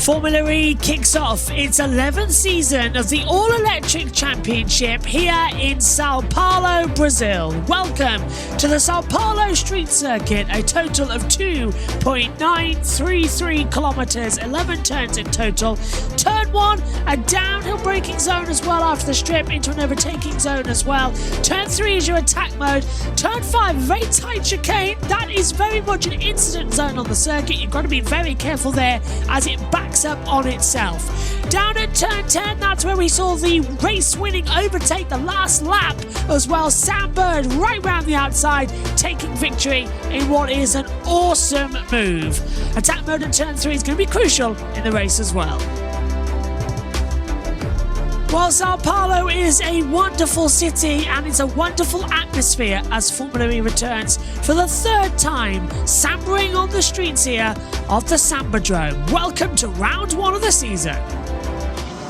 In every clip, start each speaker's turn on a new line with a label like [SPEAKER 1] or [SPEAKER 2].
[SPEAKER 1] Formula E kicks off its 11th season of the All-Electric Championship here in Sao Paulo, Brazil. Welcome to the Sao Paulo Street Circuit, a total of 2.933 kilometers, 11 turns in total. Turn 1, a downhill braking zone as well after the strip into an overtaking zone as well. Turn 3 is your attack mode. Turn 5, very tight chicane. That is very much an incident zone on the circuit. You've got to be very careful there as it backs up on itself. Down at turn 10, that's where we saw the race-winning overtake the last lap as well. Sam Bird right round the outside, taking victory in what is an awesome move. Attack mode at turn 3 is going to be crucial in the race as well. Well, Sao Paulo is a wonderful city and it's a wonderful atmosphere as Formula E returns for the third time, sambering on the streets here of the Sambadrome. Welcome to round 1 of the season.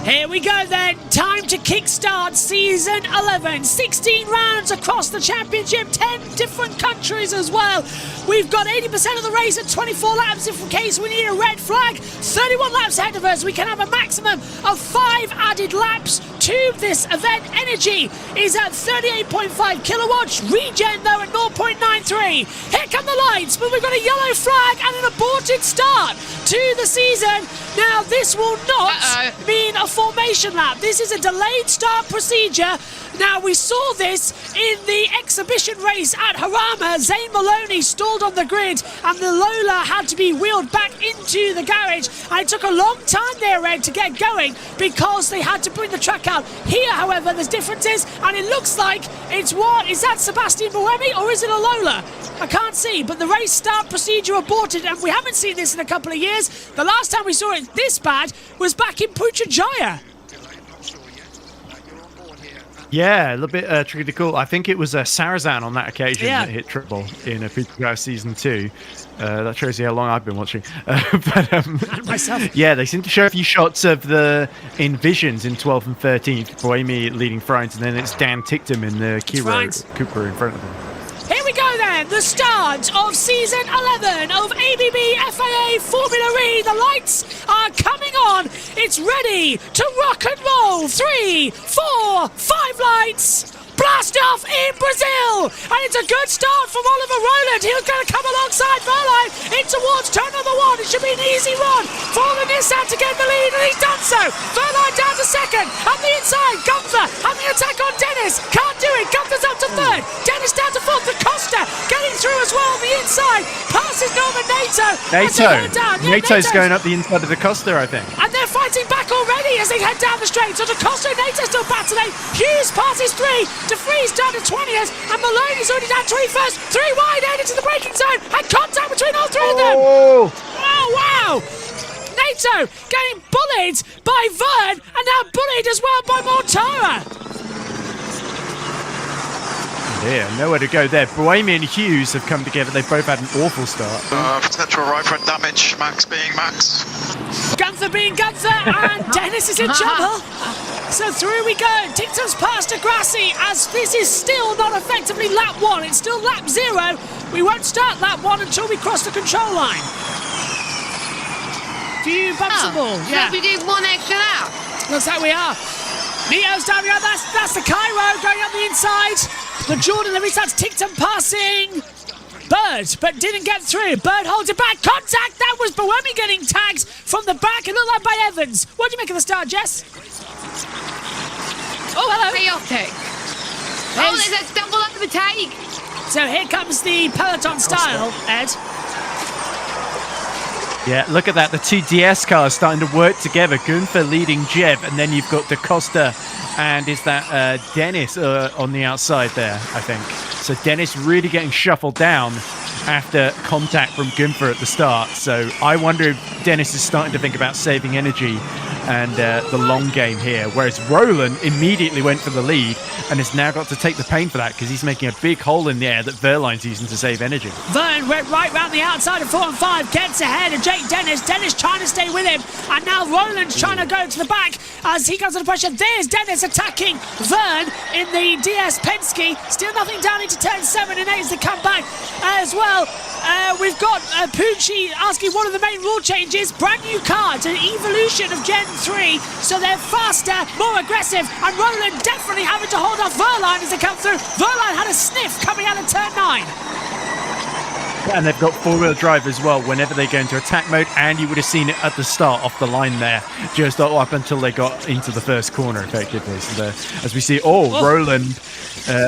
[SPEAKER 1] Here we go then, time to kickstart season 11. 16 rounds across the championship, 10 different countries as well. We've got 80% of the race at 24 laps in case we need a red flag. 31 laps ahead of us. We can have a maximum of 5 added laps to this event. Energy is at 38.5 kilowatts. Regen though at 0.93. Here come the lights, but we've got a yellow flag and an aborted start to the season. Now this will not mean a formation lap. This is a delayed start procedure. Now we saw this in the exhibition race at Harama. Zane Maloney stalled on the grid and the Lola had to be wheeled back into the garage, and it took a long time there, Red, to get going because they had to bring the track out. Here, however, there's differences and it looks like it's what? Is that Sebastian Buemi or is it a Lola? I can't see, but the race start procedure aborted and we haven't seen this in a couple of years. The last time we saw it this bad was back in Putrajaya.
[SPEAKER 2] Yeah, a little bit tricky to call. I think it was Sarazan on that occasion that hit triple in a Putrajaya Season 2. That shows you how long I've been watching.
[SPEAKER 1] Myself.
[SPEAKER 2] Yeah, they seem to show a few shots of the Envisions in 12th and 13th. Boemi leading front, and then it's Dan Ticktum in the Cooper in front of them.
[SPEAKER 1] Here we go then, the start of season 11 of ABB FIA Formula E. The lights are coming on. It's ready to rock and roll. 3, 4, 5 lights. Blast off in Brazil, and it's a good start from Oliver Rowland. He's going to come alongside Verline in towards turn number 1. It should be an easy run for the Nissan to get the lead, and he's done so. Verline down to second, on the inside, Gunther having an attack on Dennis, can't do it. Gunther's up to third, Dennis down to fourth. The Costa getting through as well on the inside, passes Norman Nato.
[SPEAKER 2] Nato's going up the inside of the Costa, I think.
[SPEAKER 1] And they're fighting back already as they head down the straight. So the Costa and Nato still battling. Hughes passes 3. De Vries down to 20th, and Maloney's already down 21st. 3 wide, headed to the braking zone, and contact between all 3 of them. Oh, wow! Nato getting bullied by Vern, and now bullied as well by Mortara.
[SPEAKER 2] Yeah, nowhere to go there. Boemi and Hughes have come together. They've both had an awful start.
[SPEAKER 3] Potential right front damage, Max being Max.
[SPEAKER 1] Gunther being Gunther, and Dennis is in trouble. So through we go. Ticktum's past Degrassi as this is still not effectively lap 1. It's still lap 0. We won't start lap 1 until we cross the control line. Few bumps and balls.
[SPEAKER 4] Yeah. So we do 1 extra lap.
[SPEAKER 1] Looks like we are. Neo's down the other. That's the Cairo going up the inside. The Jordan, at least that's Ticktum passing Bird, but didn't get through. Bird holds it back. Contact. That was Boemi getting tagged from the back. It looked like by Evans. What do you make of the start, Jess? Oh, hello.
[SPEAKER 4] Chaotic. Oh, there's a double overtake.
[SPEAKER 1] So here comes the peloton style, Ed.
[SPEAKER 2] Yeah, look at that. The 2 DS cars starting to work together. Gunther leading Jeb, and then you've got Da Costa and is that Dennis on the outside there, I think. So Dennis really getting shuffled down after contact from Gunther at the start. So I wonder if Dennis is starting to think about saving energy and the long game here. Whereas Roland immediately went for the lead and has now got to take the pain for that because he's making a big hole in the air that Verline's using to save energy.
[SPEAKER 1] Vern went right round the outside of 4 and 5, gets ahead of Jake Dennis. Dennis trying to stay with him, and now Roland's trying to go to the back as he comes under pressure. There's Dennis attacking Vern in the DS Penske. Still nothing down into turn 7 and 8 as they come back as well. We've got Pucci asking what are the main rule changes. Brand new car, it's an evolution of Gen 3, so they're faster, more aggressive, and Roland definitely having to hold off Verline as they come through. Verline had a sniff coming out of turn 9.
[SPEAKER 2] And they've got four-wheel drive as well whenever they go into attack mode, and you would have seen it at the start off the line there, just up until they got into the first corner, effectively. So as we see, Roland,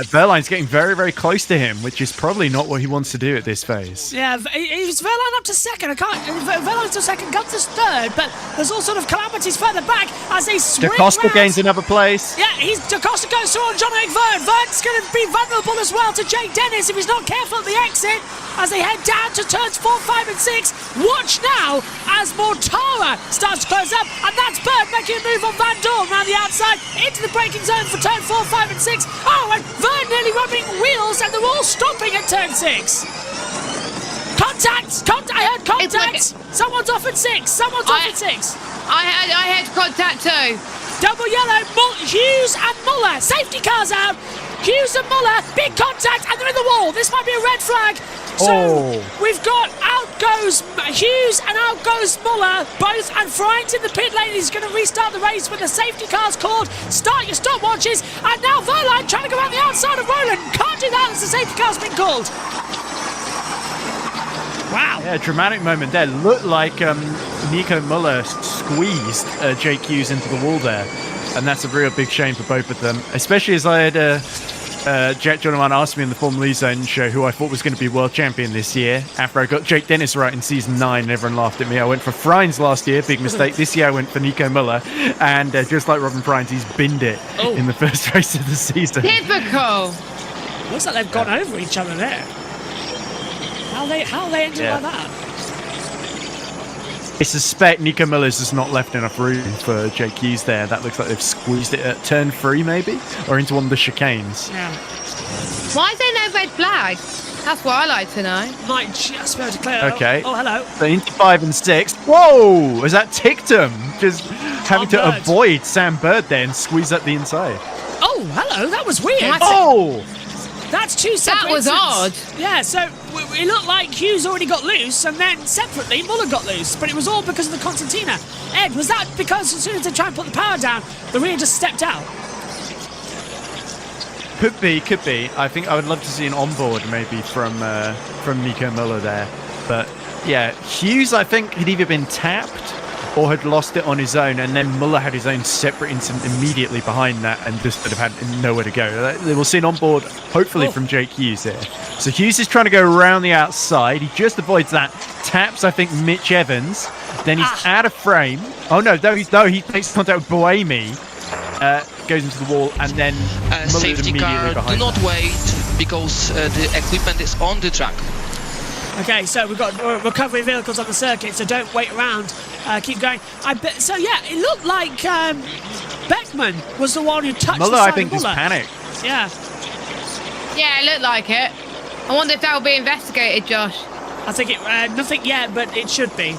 [SPEAKER 2] Verline's getting very, very close to him, which is probably not what he wants to do at this phase.
[SPEAKER 1] Yeah, it's Verline up to second. Verline's to second, Gunther's third, but there's all sort of calamities further back as they swing
[SPEAKER 2] DaCosta
[SPEAKER 1] round.
[SPEAKER 2] gains another place.
[SPEAKER 1] Yeah, DaCosta goes through on John-Eric Vern. Vern's going to be vulnerable as well to Jake Dennis if he's not careful at the exit as they head down to turns 4, 5 and 6. Watch now as Mortara starts to close up, and that's Bird making a move on Van Dorn around the outside into the braking zone for turn 4, 5 and 6. Oh, and Vern nearly rubbing wheels, and they're all stopping at turn 6. Contact! I heard contact! Someone's off at 6. Someone's off at 6.
[SPEAKER 4] I had contact too.
[SPEAKER 1] Double yellow, Hughes and Muller. Safety cars out. Hughes and Muller, big contact, and they're in the wall. This might be a red flag. So we've got out goes Hughes and out goes Muller, both, and Frying's in the pit lane. He's going to restart the race when the safety car's called. Start your stopwatches, and now Verline trying to go around the outside of Roland. Can't do that as the safety car's been called. Wow.
[SPEAKER 2] Yeah, dramatic moment there. Looked like Nico Muller squeezed Jake Hughes into the wall there. And that's a real big shame for both of them. Especially as I had Jack Jonathan asked me in the Formula E Zone show who I thought was going to be world champion this year. After I got Jake Dennis right in season 9 and everyone laughed at me. I went for Frines last year, big mistake. This year I went for Nico Muller. And just like Robin Frines, he's binned it in the first race of the season.
[SPEAKER 4] Typical.
[SPEAKER 1] Looks like they've gone over each other there. How they ended like that?
[SPEAKER 2] I suspect Nico Muller's just not left enough room for Jake Hughes there. That looks like they've squeezed it at turn 3 maybe, or into one of the chicanes.
[SPEAKER 1] Yeah.
[SPEAKER 4] Why is there no red flag? That's what I like to know.
[SPEAKER 1] Might just be able to clear.
[SPEAKER 2] Okay.
[SPEAKER 1] Oh, hello.
[SPEAKER 2] So into 5 and 6. Whoa! Has that ticked him? Just having to
[SPEAKER 1] Bird.
[SPEAKER 2] avoid Sam Bird there and squeeze up the inside.
[SPEAKER 1] Oh, hello. That was weird. That's two separate
[SPEAKER 4] That was odd.
[SPEAKER 1] Yeah, so it looked like Hughes already got loose, and then separately Muller got loose, but it was all because of the concertina. Ed, was that because as soon as they try and put the power down, the rear just stepped out?
[SPEAKER 2] Could be. I think I would love to see an onboard maybe from Nico Muller there. But yeah, Hughes I think had either been tapped or had lost it on his own, and then Muller had his own separate incident immediately behind that and just sort of had nowhere to go. We'll see an onboard, hopefully, from Jake Hughes here. So Hughes is trying to go around the outside. He just avoids that. Taps, I think, Mitch Evans. Then he's out of frame. Oh, no, he makes contact with Boemi. Goes into the wall, and then
[SPEAKER 5] safety car, do not wait, because the equipment is on the track.
[SPEAKER 1] Okay, so we've got recovery vehicles on the circuit, so don't wait around. Keep going. So, yeah, it looked like Beckman was the one who touched
[SPEAKER 2] Muller,
[SPEAKER 1] the side
[SPEAKER 2] I think,
[SPEAKER 1] of Muller.
[SPEAKER 2] just panicked.
[SPEAKER 1] Yeah.
[SPEAKER 4] Yeah, it looked like it. I wonder if that will be investigated, Josh.
[SPEAKER 1] I think nothing yet, but it should be.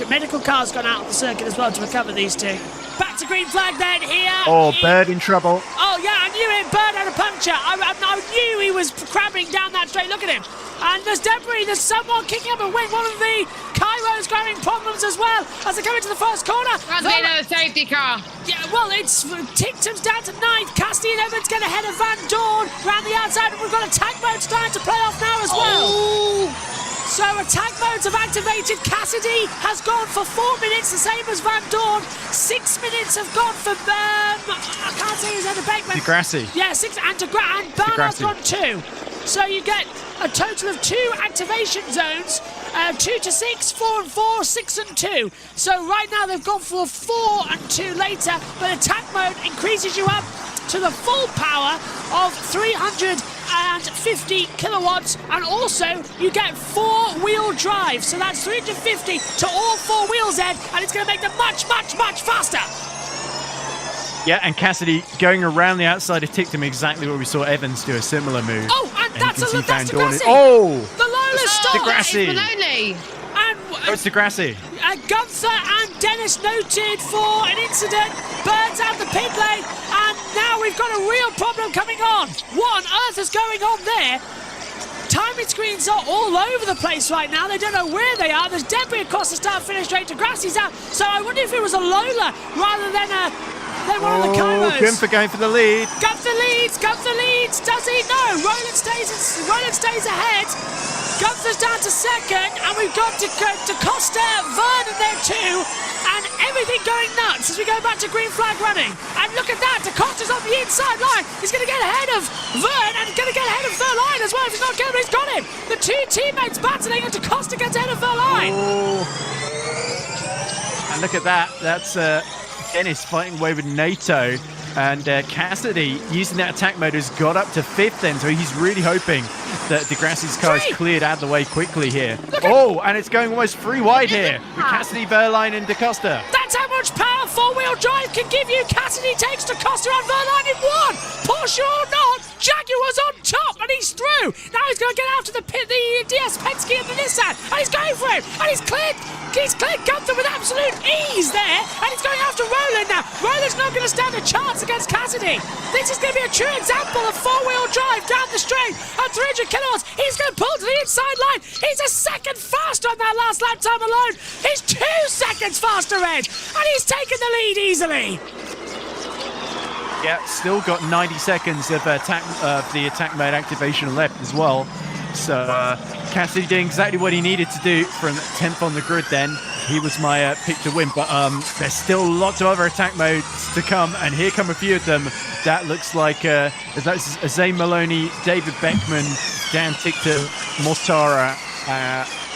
[SPEAKER 1] Medical car's gone out on the circuit as well to recover these two. Back to green flag then here.
[SPEAKER 2] Oh, Bird in trouble.
[SPEAKER 1] Oh, yeah, I knew it. Bird had a puncture. I knew he was crabbing down that straight. Look at him. And there's debris. There's someone kicking up a wing. One of the Cairo's having problems as well as they come into the first corner.
[SPEAKER 4] Can't see another safety car.
[SPEAKER 1] Yeah, well, it's Tictum's down to 9th. Cassidy and Evans get ahead of Van Dorn round the outside. And we've got attack mode starting to play off now as well. So attack modes have activated. Cassidy has gone for 4 minutes, the same as Van Dorn. 6 minutes have gone for I can't say his name. Beckman.
[SPEAKER 2] Degrassi.
[SPEAKER 1] Yeah, 6 and Barnard's gone 2. So you get a total of 2 activation zones. 2 to 6, 4 and 4, 6 and 2. So right now they've gone for 4 and 2 later, but attack mode increases you up to the full power of 350 kilowatts, and also you get 4-wheel drive, so that's 350 to all 4 wheels, Ed, and it's going to make them much, much, much faster.
[SPEAKER 2] Yeah, and Cassidy going around the outside of Tictum, exactly what we saw Evans do, a similar move.
[SPEAKER 1] Oh, and that's Degrassi.
[SPEAKER 2] Oh!
[SPEAKER 1] The Lola stop.
[SPEAKER 2] Degrassi.
[SPEAKER 4] Maloney.
[SPEAKER 1] And
[SPEAKER 2] Oh, it's Degrassi.
[SPEAKER 1] Gunther and Dennis noted for an incident. Birds out the pit lane, and now we've got a real problem coming on. What on earth is going on there? Timing screens are all over the place right now. They don't know where they are. There's debris across the start-finish straight. Degrassi's out. So I wonder if it was a Lola rather than one of the Kairos.
[SPEAKER 2] Gunther going for the lead.
[SPEAKER 1] Gunther leads. Does he? No. Roland stays ahead. Gunther's down to second, and we've got DaCosta, Vernon there too, and everything going nuts as we go back to green flag running. And look at that, DaCosta's on the inside line. He's going to get ahead of Vern and going to get ahead of Verline as well. If he's not getting, he's got him. The two teammates battling, and DaCosta gets ahead of Verline.
[SPEAKER 2] Oh. And look at that. That's Dennis fighting away with NATO. And Cassidy, using that attack mode, has got up to 5th then, so he's really hoping that Degrassi's car is cleared out of the way quickly here. And it's going almost 3 wide here with Cassidy, Verline, and DaCosta.
[SPEAKER 1] That's how much power four-wheel drive can give you. Cassidy takes DaCosta and Verline in 1. Porsche or not, Jaguar's on top, and he's through. Now he's going to get after the DS Penske and the Nissan, and he's going for him, and he's cleared Gunther with absolute ease there, and he's going after Roland now. Roland's not going to stand a chance against Cassidy. This is going to be a true example of four-wheel drive down the straight at 300 kilowatts. He's going to pull to the inside line. He's a second faster on that last lap time alone. He's 2 seconds faster, Ed, and he's taken the lead easily.
[SPEAKER 2] Yeah, still got 90 seconds of the attack mode activation left as well. So Cassidy doing exactly what he needed to do from 10th on the grid then. He was my pick to win, but there's still lots of other attack modes to come, and here come a few of them. That looks like that's Zay Maloney, David Beckman, Dan Tichter, Mortara,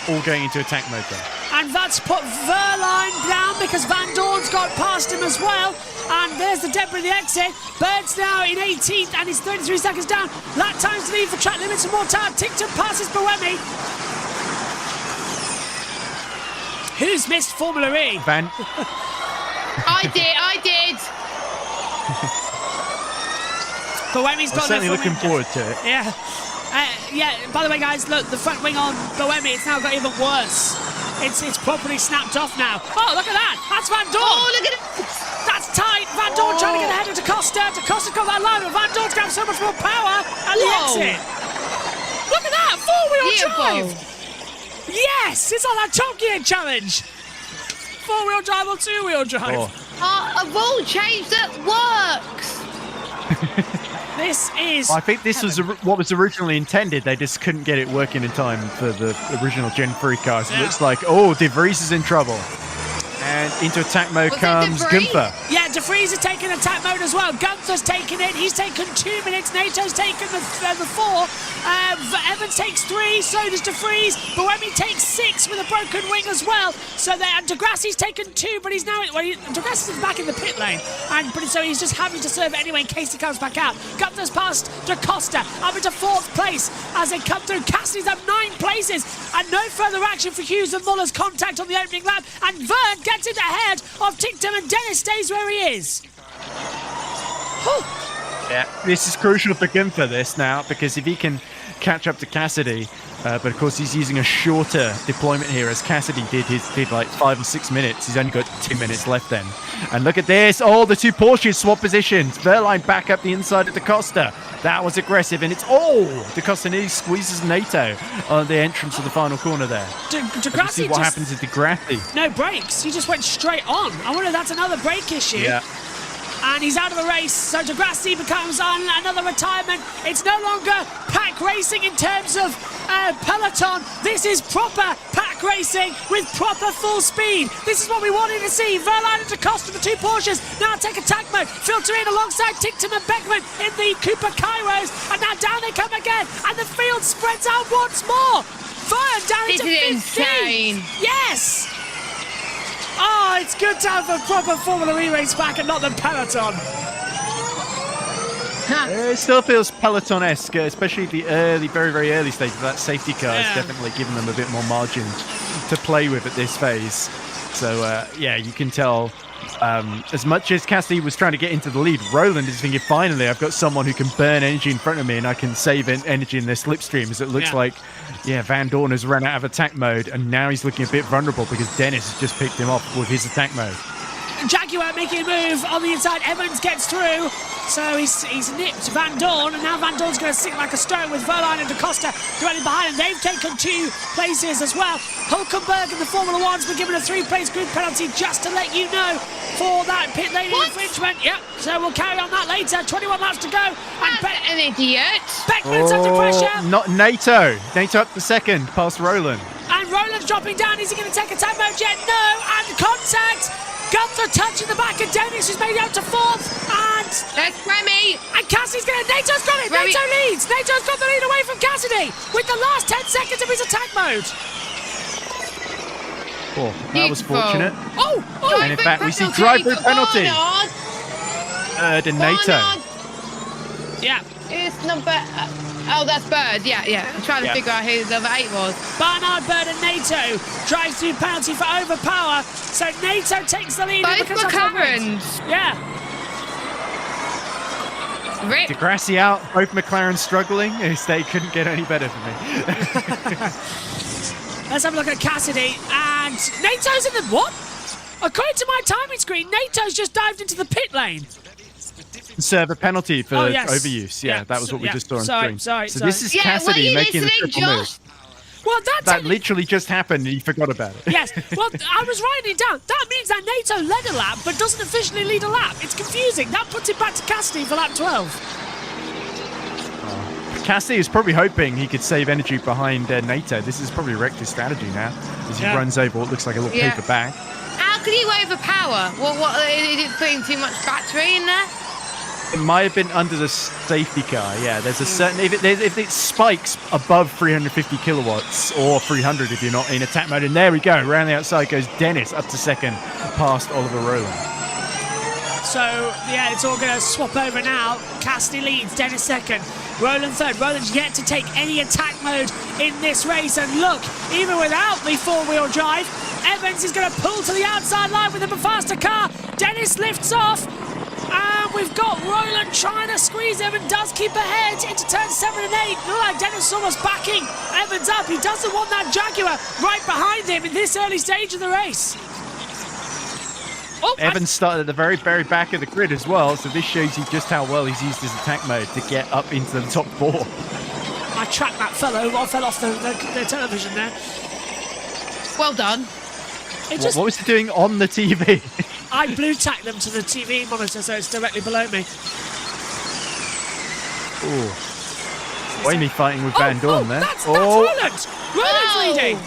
[SPEAKER 2] all going into attack mode there.
[SPEAKER 1] And that's put Verline down because Van Dorn's got past him as well. And there's the debris, the exit. Bird's now in 18th, and he's 33 seconds down. Lap times to lead for track limits and more time. Tickton passes Boemi. Who's missed Formula E?
[SPEAKER 4] I did.
[SPEAKER 1] Boemi's got
[SPEAKER 2] certainly looking forward to it.
[SPEAKER 1] Yeah. By the way, guys, look, the front wing on Boemi, it's now got even worse. It's properly snapped off now. Oh, look at that. That's Van Dorn.
[SPEAKER 4] Oh, look at it.
[SPEAKER 1] That's tight. Van Dorn trying to get ahead of DaCosta. DaCosta's got that line, but Van Dorn's got so much more power. And the exit. Look at that. Four-wheel drive. Yes. It's on that Top Gear challenge. Four-wheel drive or two-wheel drive.
[SPEAKER 4] A rule change that works.
[SPEAKER 1] This is...
[SPEAKER 2] I think this was what was originally intended. They just couldn't get it working in time for the original Gen 3 cars. It looks like, De Vries is in trouble. And into attack mode comes Gunther.
[SPEAKER 1] Yeah, De Vries is taking attack mode as well. Gunther's taking it. He's taken 2 minutes. NATO's taken the 4. Evans takes 3. So does De Vries. Boemi takes 6 with a broken wing as well. So Degrassi's taken 2, but he's now... Degrassi's back in the pit lane. So he's just having to serve it anyway in case he comes back out. Gunther's past DaCosta up into 4th place as they come through. Cassidy's up 9 places. And no further action for Hughes and Muller's contact on the opening lap. And Vern gets it ahead of Ticktum, and Dennis stays where he is.
[SPEAKER 2] Yeah, this is crucial for Gunther this now, because if he can catch up to Cassidy, but of course he's using a shorter deployment here as Cassidy did like 5 or 6 minutes. He's only got 2 minutes left then. And look at this. Oh, the 2 Porsches swap positions. Verline back up the inside of DaCosta. That was aggressive, and it's DaCosta nearly squeezes NATO on the entrance of the final corner there.
[SPEAKER 1] Degrassi
[SPEAKER 2] see what happens to Degrassi.
[SPEAKER 1] No brakes. He just went straight on. I wonder if that's another brake issue.
[SPEAKER 2] Yeah.
[SPEAKER 1] And he's out of the race, so Degrassi becomes on another retirement. It's no longer pack racing in terms of peloton. This is proper pack racing with proper full speed. This is what we wanted to see. Verline and DaCosta, the 2 Porsches, now take attack mode. Filter in alongside Ticktum and Beckman in the Cooper Kairos. And now down they come again. And the field spreads out once more. Vern down into 15th.
[SPEAKER 4] This is insane.
[SPEAKER 1] Yes. Oh, it's good to have a proper Formula E race back and not the peloton.
[SPEAKER 2] It still feels peloton-esque, especially the very, very early stage of that safety car. It's definitely given them a bit more margin to play with at this phase. So, you can tell as much as Cassidy was trying to get into the lead, Roland is thinking, finally, I've got someone who can burn energy in front of me and I can save energy in their slipstream. As it looks like, Van Dorn has run out of attack mode and now he's looking a bit vulnerable because Dennis has just picked him off with his attack mode.
[SPEAKER 1] Jaguar making a move on the inside. Evans gets through. So he's nipped Van Dorn, and now Van Dorn's going to sink like a stone with Verline and DaCosta directly behind him. They've taken 2 places as well. Hulkenberg in the Formula One's been given a 3-place grid penalty, just to let you know, for that pit lane infringement. Yep, so we'll carry on that later. 21 laps to go. And
[SPEAKER 4] That's an idiot.
[SPEAKER 1] Beckman's under pressure.
[SPEAKER 2] Not NATO. NATO up the second, past Roland.
[SPEAKER 1] And Roland's dropping down. Is he going to take attack mode yet? No. And contact. Gunther touching the back of Dennis, who's made it up to 4th. And
[SPEAKER 4] That's Remy.
[SPEAKER 1] And Cassidy's going to... NATO's got it!
[SPEAKER 4] Remy.
[SPEAKER 1] NATO leads! NATO's got the lead away from Cassidy with the last 10 seconds of his attack mode.
[SPEAKER 2] Oh, that was fortunate.
[SPEAKER 1] Oh!
[SPEAKER 2] And in fact, we see drive-through penalty. And NATO.
[SPEAKER 1] Yeah.
[SPEAKER 4] It's number... oh, that's Bird. Yeah. I'm trying to figure out who the other 8 was.
[SPEAKER 1] Barnard, Bird and NATO drive through penalty for overpower. So NATO takes the lead.
[SPEAKER 4] Both McLarens.
[SPEAKER 1] Yeah.
[SPEAKER 4] Rip.
[SPEAKER 2] Degrassi out, both McLaren struggling. They couldn't get any better for me.
[SPEAKER 1] Let's have a look at Cassidy. And NATO's in the... What? According to my timing screen, NATO's just dived into the pit lane.
[SPEAKER 2] Serve a penalty for overuse. Yeah, that was what we just saw on screen.
[SPEAKER 1] Sorry.
[SPEAKER 2] So this is Cassidy making the triple move.
[SPEAKER 1] Well,
[SPEAKER 2] that literally just happened and you forgot about it.
[SPEAKER 1] Yes. Well, I was writing it down. That means that NATO led a lap but doesn't officially lead a lap. It's confusing. That puts it back to Cassidy for lap 12.
[SPEAKER 2] Cassidy is probably hoping he could save energy behind NATO. This is probably wrecked his strategy now as he runs over what looks like a little paper bag.
[SPEAKER 4] How could he overpower? What is it putting too much battery in there?
[SPEAKER 2] It might have been under the safety car. Yeah, there's a certain... If it spikes above 350 kilowatts or 300 if you're not in attack mode. And there we go. Around the outside goes Dennis up to second past Oliver Roland.
[SPEAKER 1] So, yeah, it's all going to swap over now. Cassidy leads, Dennis second. Roland third. Roland's yet to take any attack mode in this race. And look, even without the four-wheel drive, Evans is going to pull to the outside line with a faster car. Dennis lifts off. And we've got Roland trying to squeeze him and does keep ahead into turns 7 and 8. Look like Dennis is almost backing Evans up. He doesn't want that Jaguar right behind him in this early stage of the race. Oh,
[SPEAKER 2] Evans started at the very, very back of the grid as well, so this shows you just how well he's used his attack mode to get up into the top 4.
[SPEAKER 1] I tracked that fellow. I fell off the television there.
[SPEAKER 4] Well done.
[SPEAKER 2] What was he doing on the TV?
[SPEAKER 1] I blue tacked them to the TV monitor so it's directly below me.
[SPEAKER 2] Ooh. Wayne fighting with Van Dorn there.
[SPEAKER 1] That's Roland! Roland's leading!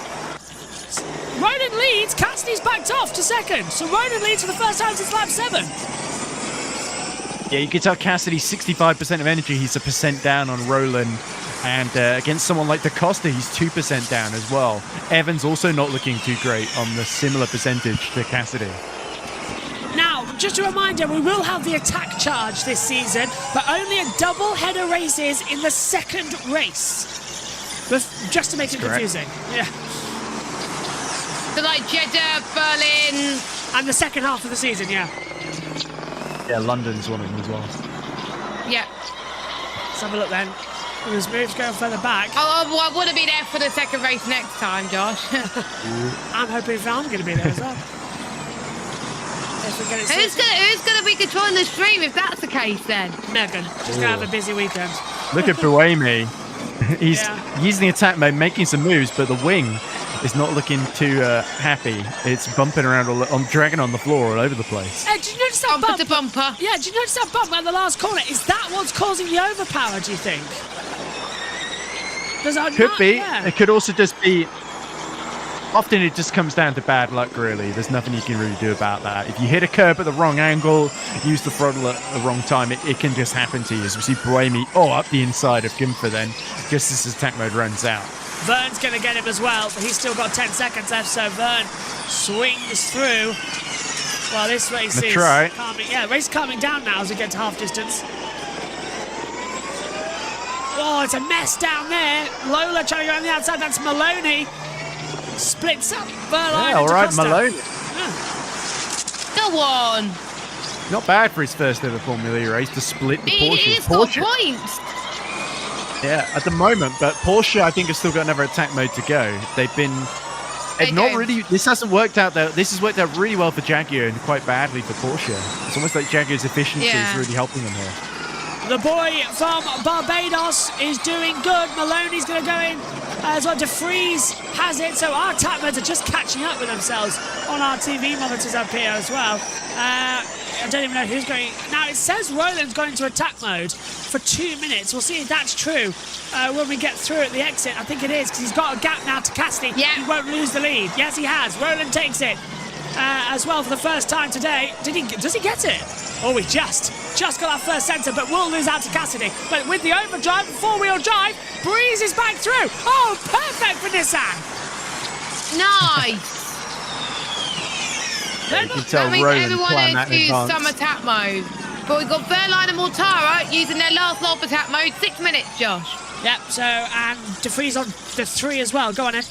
[SPEAKER 1] Roland leads, Cassidy's backed off to second. So Roland leads for the first time since lap 7.
[SPEAKER 2] Yeah, you can tell Cassidy's 65% of energy. He's a percent down on Roland. And against someone like DaCosta, he's 2% down as well. Evans also not looking too great on the similar percentage to Cassidy.
[SPEAKER 1] Now, just a reminder, we will have the attack charge this season, but only a double header races in the second race. Just to make it confusing. Yeah.
[SPEAKER 4] So like Jeddah, Berlin...
[SPEAKER 1] And the second half of the season, yeah.
[SPEAKER 2] Yeah, London's one of them as well.
[SPEAKER 4] Yeah.
[SPEAKER 1] Let's have a look then. His moves going further back.
[SPEAKER 4] Oh, well, I want to be there for the second race next time, Josh.
[SPEAKER 1] I'm hoping I'm going to be there as well.
[SPEAKER 4] Who's going to be controlling the stream if that's the case then?
[SPEAKER 1] Megan. She's going to have a busy weekend.
[SPEAKER 2] Look at Buemi. He's using the attack mode, making some moves, but the wing is not looking too happy. It's bumping around, dragging on the floor all over the place.
[SPEAKER 1] Did you notice that
[SPEAKER 4] bumper to bumper?
[SPEAKER 1] Yeah, did you notice that bump at the last corner? Is that what's causing the overpower, do you think?
[SPEAKER 2] Could be. Yeah. It could also just be... Often it just comes down to bad luck, really. There's nothing you can really do about that. If you hit a curb at the wrong angle, use the throttle at the wrong time, it can just happen to you. As we see Buemi, up the inside of Gunther then, just as his attack mode runs out.
[SPEAKER 1] Vern's going to get him as well, but he's still got 10 seconds left, so Vern swings through. Well, this race is calming. Yeah, race calming down now as we get to half distance. Oh, it's a mess down there. Lola trying to go on the outside. That's Maloney. Splits up Verline.
[SPEAKER 2] Yeah, all right, Maloney.
[SPEAKER 4] Yeah. another one.
[SPEAKER 2] Not bad for his first ever Formula E race to split the Porsche.
[SPEAKER 4] He's got points.
[SPEAKER 2] Yeah, at the moment, but Porsche, I think, have still got another attack mode to go. They've been... not really. This hasn't worked out though. This has worked out really well for Jaguar and quite badly for Porsche. It's almost like Jaguar's efficiency is really helping them here.
[SPEAKER 1] The boy from Barbados is doing good. Maloney's going to go in as well. De Vries has it. So our attack modes are just catching up with themselves on our TV monitors up here as well. I don't even know who's going. Now it says Roland's going to attack mode for 2 minutes. We'll see if that's true when we get through at the exit. I think it is, because he's got a gap now to Cassidy.
[SPEAKER 4] Yeah.
[SPEAKER 1] He won't lose the lead. Yes, he has. Roland takes it as well for the first time today. Does he get it? Oh, we just got our first centre, but we'll lose out to Cassidy. But with the overdrive and four-wheel drive, breezes back through. Oh, perfect for Nissan.
[SPEAKER 4] Nice.
[SPEAKER 2] Yeah, you can tell
[SPEAKER 4] That means
[SPEAKER 2] Roland
[SPEAKER 4] everyone
[SPEAKER 2] planned that
[SPEAKER 4] has
[SPEAKER 2] in
[SPEAKER 4] used
[SPEAKER 2] advance.
[SPEAKER 4] some attack mode. But we've got Verline and Mortara using their last lot of attack mode. 6 minutes, Josh.
[SPEAKER 1] Yep, so, and De Vries on the 3 as well. Go on, Ed.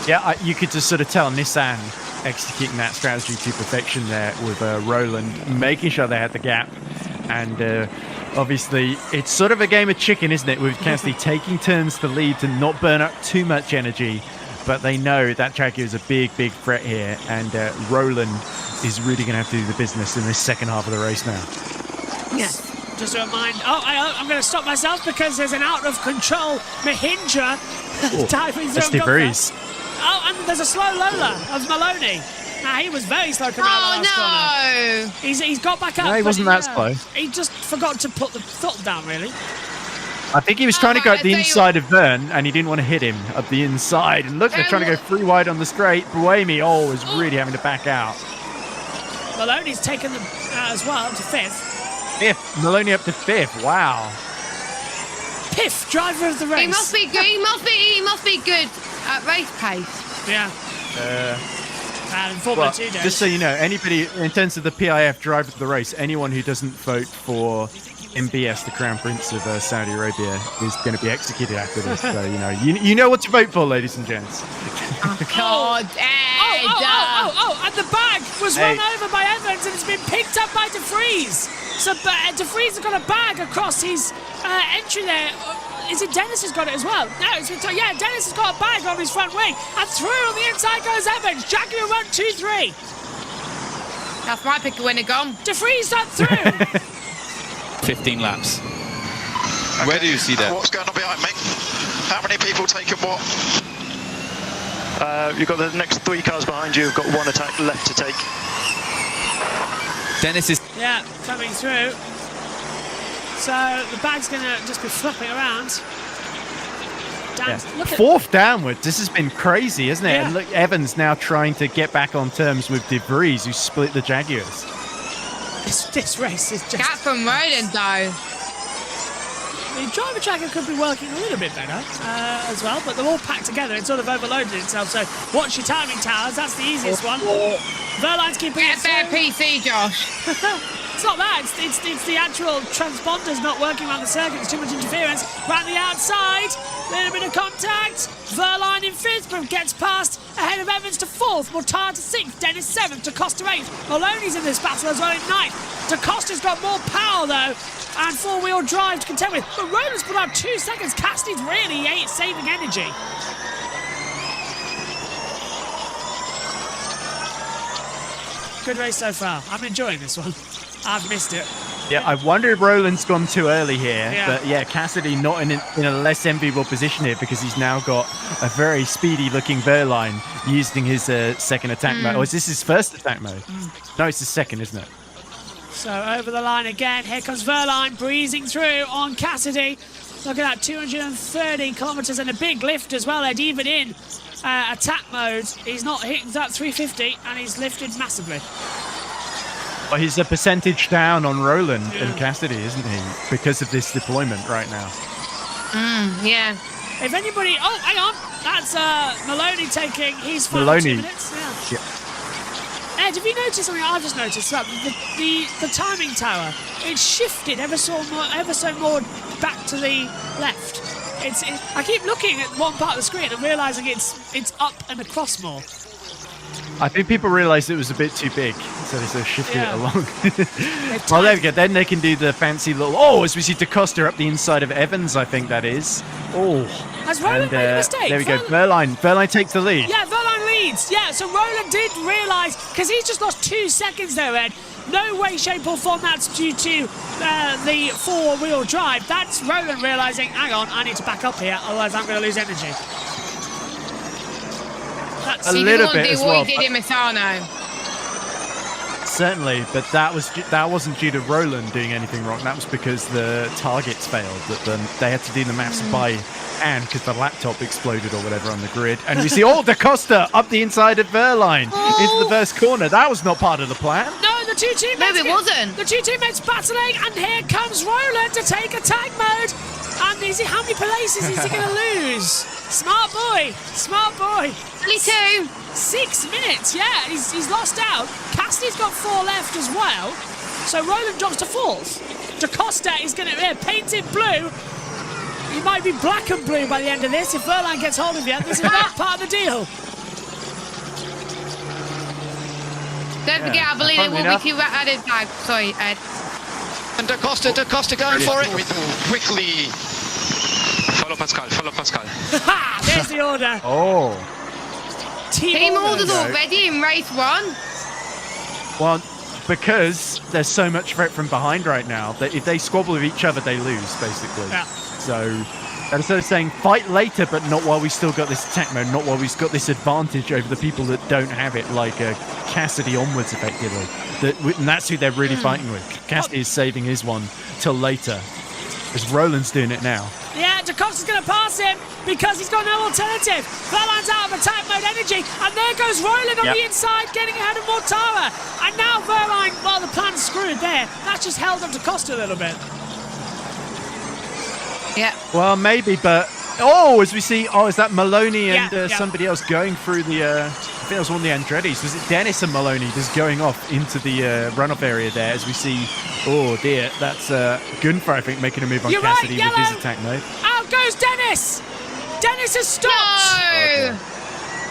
[SPEAKER 2] Yeah, you could just sort of tell Nissan executing that strategy to perfection there with Roland, making sure they had the gap. And obviously, it's sort of a game of chicken, isn't it? With Cassidy taking turns to lead to not burn up too much energy. But they know that Jaguar is a big, big threat here. And Roland is really going to have to do the business in this second half of the race now.
[SPEAKER 1] Yes. Just to remind... I'm going to stop myself because there's an out-of-control Mahindra diving through.
[SPEAKER 2] That's De Vries.
[SPEAKER 1] Oh, and there's a slow Lola of Maloney. Now, he was very slow coming out of the last corner. He's got back up.
[SPEAKER 2] No, he wasn't that slow.
[SPEAKER 1] He just forgot to put the throttle down, really.
[SPEAKER 2] I think he was trying to go up the inside of Vern, and he didn't want to hit him up the inside. And look, they're trying to go 3 wide on the straight. Buemi, is really having to back out.
[SPEAKER 1] Maloney's taken them as well up to 5th.
[SPEAKER 2] 5th. Maloney up to 5th. Wow.
[SPEAKER 1] Piff, driver of the race.
[SPEAKER 4] He must be good. He must be good at race pace.
[SPEAKER 1] Yeah. And Formula 2 days.
[SPEAKER 2] Just so you know, anybody in terms of the PIF driver of the race, anyone who doesn't vote for MBS, the Crown Prince of Saudi Arabia, is going to be executed after this. So you know what to vote for, ladies and gents.
[SPEAKER 4] God,
[SPEAKER 1] and the bag was run over by Evans and it's been picked up by De Vries. So De Vries has got a bag across his entry there. Is it Dennis has got it as well? No, Dennis has got a bag on his front wing. And through on the inside goes Evans. Jaguar run 2-3.
[SPEAKER 4] That's my pick of winner gone.
[SPEAKER 1] De Vries not through.
[SPEAKER 6] 15 laps.
[SPEAKER 3] Okay.
[SPEAKER 6] Where do you see that?
[SPEAKER 3] What's going on behind me? How many people taking what?
[SPEAKER 7] You've got the next 3 cars behind you. You've got 1 attack left to take.
[SPEAKER 6] Dennis is...
[SPEAKER 1] Yeah, coming through. So the bag's going to just be flopping around. Look at
[SPEAKER 2] 4th downwards. This has been crazy, isn't it?
[SPEAKER 1] Yeah.
[SPEAKER 2] And look, Evans now trying to get back on terms with De Vries, who split the Jaguars.
[SPEAKER 1] this race is just...
[SPEAKER 4] Gap from Roland, though.
[SPEAKER 1] The driver tracker could be working a little bit better as well, but they're all packed together. It sort of overloaded itself. So watch your timing towers. That's the easiest one. Verline's keeping it
[SPEAKER 4] Get their PC, Josh.
[SPEAKER 1] It's not that. It's the actual transponders not working around the circuit. There's too much interference. Round the outside. Little bit of contact. Verline in 5th, but gets past ahead of Evans to 4th. Mortar to 6th. Dennis 7th. DaCosta 8th. Maloney's in this battle as well in 9th. DaCosta's got more power, though, and four-wheel drive to contend with. But Roland's put out 2 seconds. Cassidy's really saving energy. Good race so far. I'm enjoying this one. I've missed it.
[SPEAKER 2] Yeah, I wonder if Roland's gone too early here.
[SPEAKER 1] Yeah.
[SPEAKER 2] But yeah, Cassidy not in a less enviable position here because he's now got a very speedy-looking Verline using his second attack mode. Or is this his first attack mode? No, it's his second, isn't it?
[SPEAKER 1] So over the line again. Here comes Verline breezing through on Cassidy. Look at that, 230 kilometres and a big lift as well. Ed, even in attack mode, he's not hitting that 350 and he's lifted massively.
[SPEAKER 2] Well, he's a percentage down on Roland and Cassidy, isn't he? Because of this deployment right now.
[SPEAKER 4] Yeah.
[SPEAKER 1] If anybody... Oh, hang on. That's Maloney taking his final
[SPEAKER 2] Maloney.
[SPEAKER 1] 2 minutes. Yeah.
[SPEAKER 2] Yeah.
[SPEAKER 1] Ed, have you noticed something I've just noticed? The timing tower, it's shifted ever so more back to the left. I keep looking at one part of the screen and realising it's up and across more.
[SPEAKER 2] I think people realised it was a bit too big, so they sort of shifted
[SPEAKER 1] Yeah.
[SPEAKER 2] it along. Well, there we go. Then they can do the fancy little... Oh, as we see DaCosta up the inside of Evans, I think that is. Oh.
[SPEAKER 1] Has Roland made a mistake?
[SPEAKER 2] There we go. Verline takes the lead.
[SPEAKER 1] Yeah, Verline leads. Yeah, so Roland did realise, because he's just lost 2 seconds there, Ed. No way, shape or form that's due to the four-wheel drive. That's Roland realising, hang on, I need to back up here, otherwise I'm going to lose energy.
[SPEAKER 2] A little bit as well.
[SPEAKER 4] He did in Misano.
[SPEAKER 2] Certainly, but that wasn't due to Roland doing anything wrong. That was because the targets failed. That they had to do the maths by hand because the laptop exploded or whatever on the grid. And we see DaCosta up the inside of Verline into the first corner. That was not part of the plan.
[SPEAKER 1] No, the two teammates.
[SPEAKER 4] No, it wasn't.
[SPEAKER 1] The two teammates battling, and here comes Roland to take attack mode. And how many places is he going to lose? Smart boy, smart boy.
[SPEAKER 4] Only 2.
[SPEAKER 1] 6 minutes, yeah, he's lost out. Cassidy's got 4 left as well, so Roland drops to 4th. DaCosta is going to painted blue. He might be black and blue by the end of this if Verline gets hold of you. This is not part of the deal.
[SPEAKER 4] Don't forget, I believe it will be 2 added flags. Sorry, Ed.
[SPEAKER 3] And DaCosta going for it. Quickly. Follow Pascal.
[SPEAKER 1] Ha! There's the order.
[SPEAKER 2] Oh.
[SPEAKER 1] Team
[SPEAKER 4] orders
[SPEAKER 1] orders.
[SPEAKER 4] already in race 1.
[SPEAKER 2] Well, because there's so much threat from behind right now that if they squabble with each other, they lose, basically.
[SPEAKER 1] Yeah.
[SPEAKER 2] So instead of saying fight later, but not while we still got this attack mode, not while we've got this advantage over the people that don't have it, like Cassidy onwards, effectively. And that's who they're really fighting with. Cassidy is saving his one till later, as Roland's doing it now.
[SPEAKER 1] Yeah, DaCosta's going to pass him because he's got no alternative. Verline's out of attack mode energy, and there goes Roland on the inside, getting ahead of Mortara. And now Verline, well, the plan's screwed there. That's just held up DaCosta a little bit.
[SPEAKER 4] Yeah.
[SPEAKER 2] Well, maybe, but... Oh, as we see... Oh, is that Maloney and somebody else going through the... I think it was one of the Andretti's. Was it Dennis and Maloney just going off into the runoff area there as we see... Oh, dear. That's Gunther, I think, making a move on Cassidy with his attack mode.
[SPEAKER 1] Out goes Dennis! Dennis has stopped!
[SPEAKER 4] No!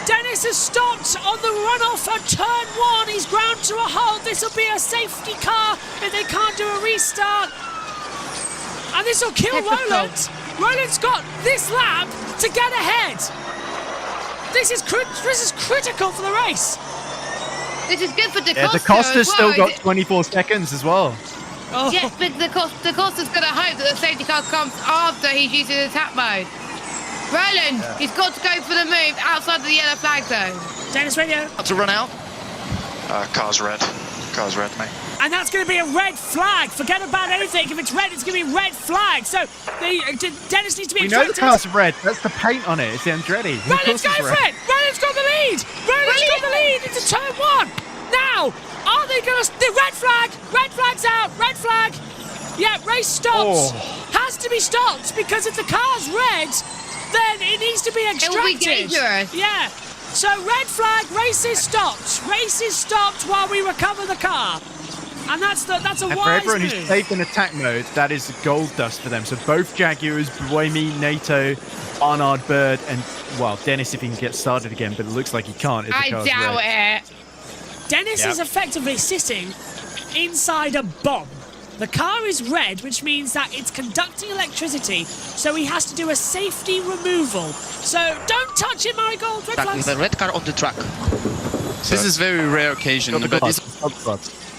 [SPEAKER 1] Dennis has stopped on the runoff at turn 1. He's ground to a halt. This will be a safety car if they can't do a restart. And this will kill Roland. Roland's got this lap to get ahead. This is critical for the race.
[SPEAKER 4] This is good for DaCosta.
[SPEAKER 2] Yeah, DaCosta's still got 24 seconds as well.
[SPEAKER 1] Oh.
[SPEAKER 4] Yes, but DaCosta's going to hope that the safety car comes after he's using the attack mode. Roland, he's got to go for the move outside the yellow flag zone.
[SPEAKER 1] Dennis radio.
[SPEAKER 3] To run out. Car's red. Car's red, mate.
[SPEAKER 1] And that's going to be a red flag. Forget about anything. If it's red, it's going to be red flag. So Dennis needs to be
[SPEAKER 2] We know the
[SPEAKER 1] extracted.
[SPEAKER 2] car's red. That's the paint on it. It's the Andretti.
[SPEAKER 1] Roland's going for it. Roland's got the lead. Roland's got the lead into turn 1. Now, are they going to... The red flag. Red flag's out. Red flag. Yeah, race stops. Has to be stopped because if the car's red, then it needs to be extracted.
[SPEAKER 4] It will be dangerous.
[SPEAKER 1] Yeah. So red flag, race is stopped. Race is stopped while we recover the car. And that's a
[SPEAKER 2] And
[SPEAKER 1] wise
[SPEAKER 2] for everyone
[SPEAKER 1] move.
[SPEAKER 2] who's saved in attack mode, that is gold dust for them. So both Jaguars, Buemi, Nato, Arnaud, Bird, and, well, Dennis if he can get started again, but it looks like he can't. If the
[SPEAKER 4] I
[SPEAKER 2] car's
[SPEAKER 4] doubt
[SPEAKER 2] red.
[SPEAKER 4] it.
[SPEAKER 1] Dennis is effectively sitting inside a bomb. The car is red, which means that it's conducting electricity, so he has to do a safety removal. So don't touch it, Marigold. Red flags.
[SPEAKER 5] The red car on the track.
[SPEAKER 6] This is very rare occasion, but this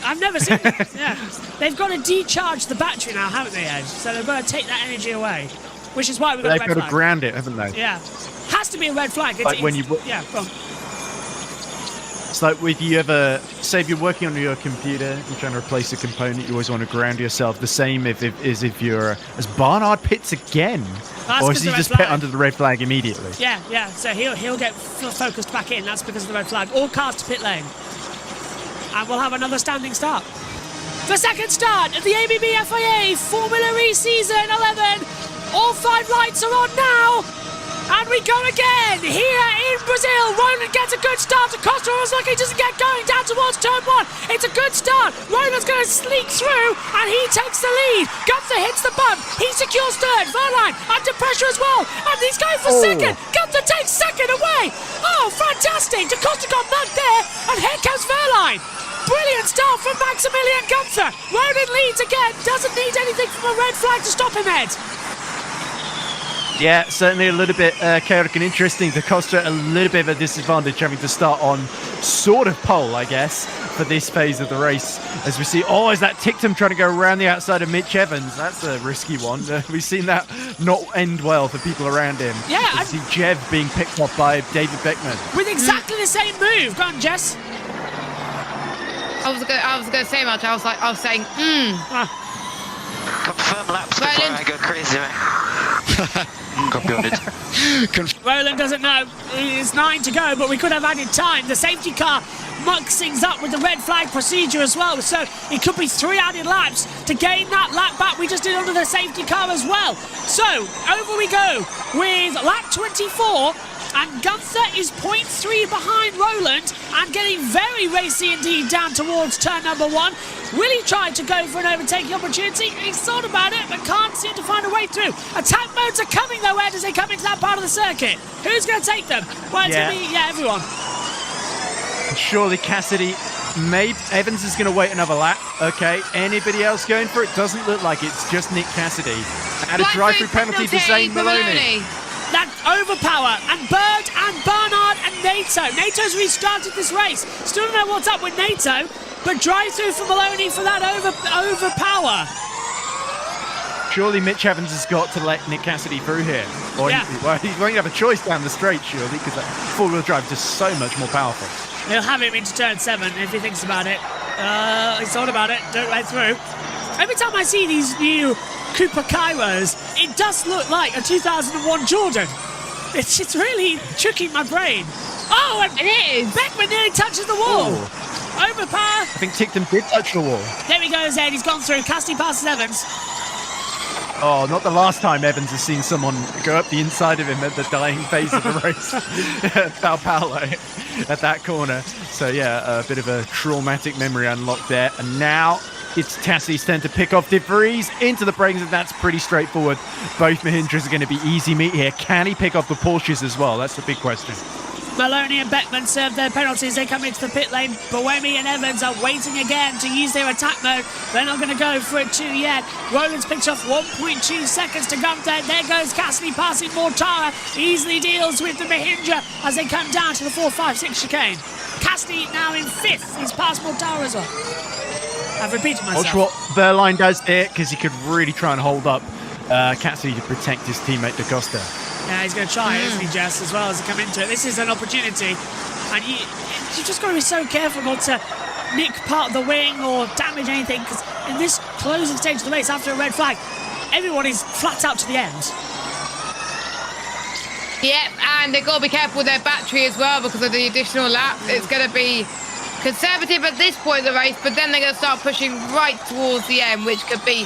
[SPEAKER 1] I've never seen it. Yeah. They've got to decharge the battery now, haven't they, Ed? So they've got to take that energy away, which is why we've got a
[SPEAKER 2] They've
[SPEAKER 1] red
[SPEAKER 2] got
[SPEAKER 1] flag.
[SPEAKER 2] to ground it, haven't they?
[SPEAKER 1] Yeah. Has to be a red flag.
[SPEAKER 2] Like when you...
[SPEAKER 1] Yeah, go on.
[SPEAKER 2] It's like if you ever, say if you're working on your computer, you're trying to replace a component, you always want to ground yourself. The same as if you're, as Barnard pits again,
[SPEAKER 1] That's
[SPEAKER 2] or
[SPEAKER 1] because
[SPEAKER 2] does he
[SPEAKER 1] the
[SPEAKER 2] just
[SPEAKER 1] red
[SPEAKER 2] pit
[SPEAKER 1] flag.
[SPEAKER 2] under the red flag immediately?
[SPEAKER 1] Yeah, yeah. So he'll get focused back in. That's because of the red flag. All cars to pit lane. And we'll have another standing start. The second start of the ABB FIA Formula E Season 11. All 5 lights are on now. And we go again here in Brazil. Roland gets a good start. Acosta was lucky, doesn't get going down towards turn 1. It's a good start. Roland's going to sneak through and he takes the lead. Gunther hits the bump. He secures third. Verline under pressure as well. And he's going for second. Gunther takes second away. Oh, fantastic. DaCosta got mugged there. And here comes Verline. Brilliant start from Maximilian Gunther. Roland leads again. Doesn't need anything from a red flag to stop him, Ed.
[SPEAKER 2] Yeah, certainly a little bit chaotic and interesting. DaCosta a little bit of a disadvantage having to start on sort of pole, I guess, for this phase of the race. As we see, is that Tictum trying to go around the outside of Mitch Evans? That's a risky one. We've seen that not end well for people around him.
[SPEAKER 1] Yeah,
[SPEAKER 2] I see Jev being picked off by David Beckman.
[SPEAKER 1] With exactly the same move. Go on, Jess.
[SPEAKER 4] I was going to say much. I was saying,
[SPEAKER 7] Confirm laps before
[SPEAKER 4] Roland.
[SPEAKER 7] I go crazy. Copy on it.
[SPEAKER 1] Roland doesn't know. It's 9 to go, but we could have added time. The safety car mucks things up with the red flag procedure as well, so it could be 3 added laps to gain that lap back we just did under the safety car as well. So over we go with lap 24, and Gunther is 0.3 behind Roland and getting very racy indeed down towards turn number 1. Will he try to go for an overtaking opportunity? He's thought about it, but can't seem to find a way through. Attack modes are coming though, Ed, as they come into that part of the circuit. Who's going to take them? Well, it's going to be, everyone.
[SPEAKER 2] Surely Cassidy, maybe Evans is going to wait another lap. Okay, anybody else going for it? Doesn't look like it's just Nick Cassidy. Add a drive-through penalty for Zane Maloney.
[SPEAKER 1] That Overpower and Bird and Barnard and NATO. NATO's restarted this race. Still don't know what's up with NATO, but drive through for Maloney for that Overpower.
[SPEAKER 2] Surely Mitch Evans has got to let Nick Cassidy through here. Or he won't have a choice down the straight, surely, because that four-wheel drive is just so much more powerful.
[SPEAKER 1] He'll have him into turn 7 if he thinks about it. He's thought about it, don't right through. Every time I see these new Cooper Kairos, it does look like a 2001 Jordan. It's really tricking my brain. Oh, and
[SPEAKER 4] it is.
[SPEAKER 1] Beckman nearly touches the wall.
[SPEAKER 2] Ooh.
[SPEAKER 1] Overpower.
[SPEAKER 2] I think Tictum did touch the wall.
[SPEAKER 1] There he goes, Ed. He's gone through. Cassidy passes Evans.
[SPEAKER 2] Oh, not the last time Evans has seen someone go up the inside of him at the dying phase of the race. Sao Paulo at that corner. So, yeah, a bit of a traumatic memory unlocked there. And now it's Cassidy's turn to pick off De Vries into the brakes, and that's pretty straightforward. Both Mahindras are going to be easy meat here. Can he pick off the Porsches as well? That's the big question.
[SPEAKER 1] Maloney and Beckman serve their penalties. They come into the pit lane. Buemi and Evans are waiting again to use their attack mode. They're not going to go for it too yet. Roland's picked off 1.2 seconds to Gunther. There goes Cassidy passing Mortara. Easily deals with the Mahindra as they come down to the 4-5-6 chicane. Cassidy now in 5th. He's passed Mortara as well. I've repeated myself.
[SPEAKER 2] Watch what Verline does there, because he could really try and hold up Cassidy to protect his teammate DaCosta.
[SPEAKER 1] Yeah, he's going to try, isn't he, Jess, as well as they come into it. This is an opportunity, and you just got to be so careful not to nick part of the wing or damage anything, because in this closing stage of the race, after a red flag, everyone is flat out to the end.
[SPEAKER 4] Yep, and they've got to be careful with their battery as well because of the additional lap. It's going to be conservative at this point of the race, but then they're going to start pushing right towards the end, which could be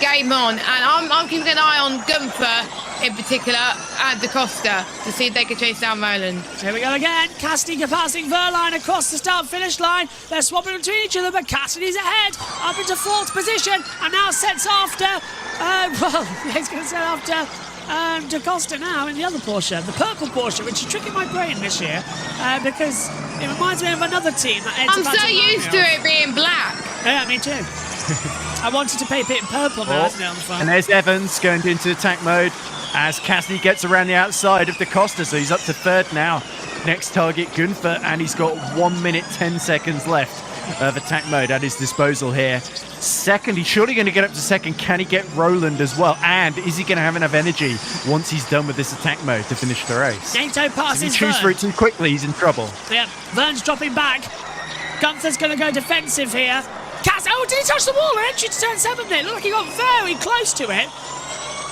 [SPEAKER 4] game on. And I'm keeping an eye on Gunther in particular and DaCosta to see if they can chase down Roland.
[SPEAKER 1] Here we go again. Cassidy passing Verline across the start-finish line. They're swapping between each other, but Cassidy's ahead, up into 4th position, and now sets after, he's going to set after DaCosta now in the other Porsche, the purple Porsche, which is tricking my brain this year because it reminds me of another team.
[SPEAKER 4] I'm so used to it being black.
[SPEAKER 1] Yeah, me too. I wanted to paint it in purple now, isn't it, on the front?
[SPEAKER 2] And there's Evans going into attack mode as Cassidy gets around the outside of DaCosta, so he's up to 3rd now. Next target, Gunther, and he's got 1 minute 10 seconds left of attack mode at his disposal here. 2nd, he's surely going to get up to 2nd. Can he get Roland as well? And is he going to have enough energy once he's done with this attack mode to finish the race?
[SPEAKER 1] NATO passes
[SPEAKER 2] if he chooses for it too quickly, he's in trouble.
[SPEAKER 1] Yeah, Vern's dropping back. Gunther's going to go defensive here. Oh, did he touch the wall? Entry to turn 7 there. Looked like he got very close to it.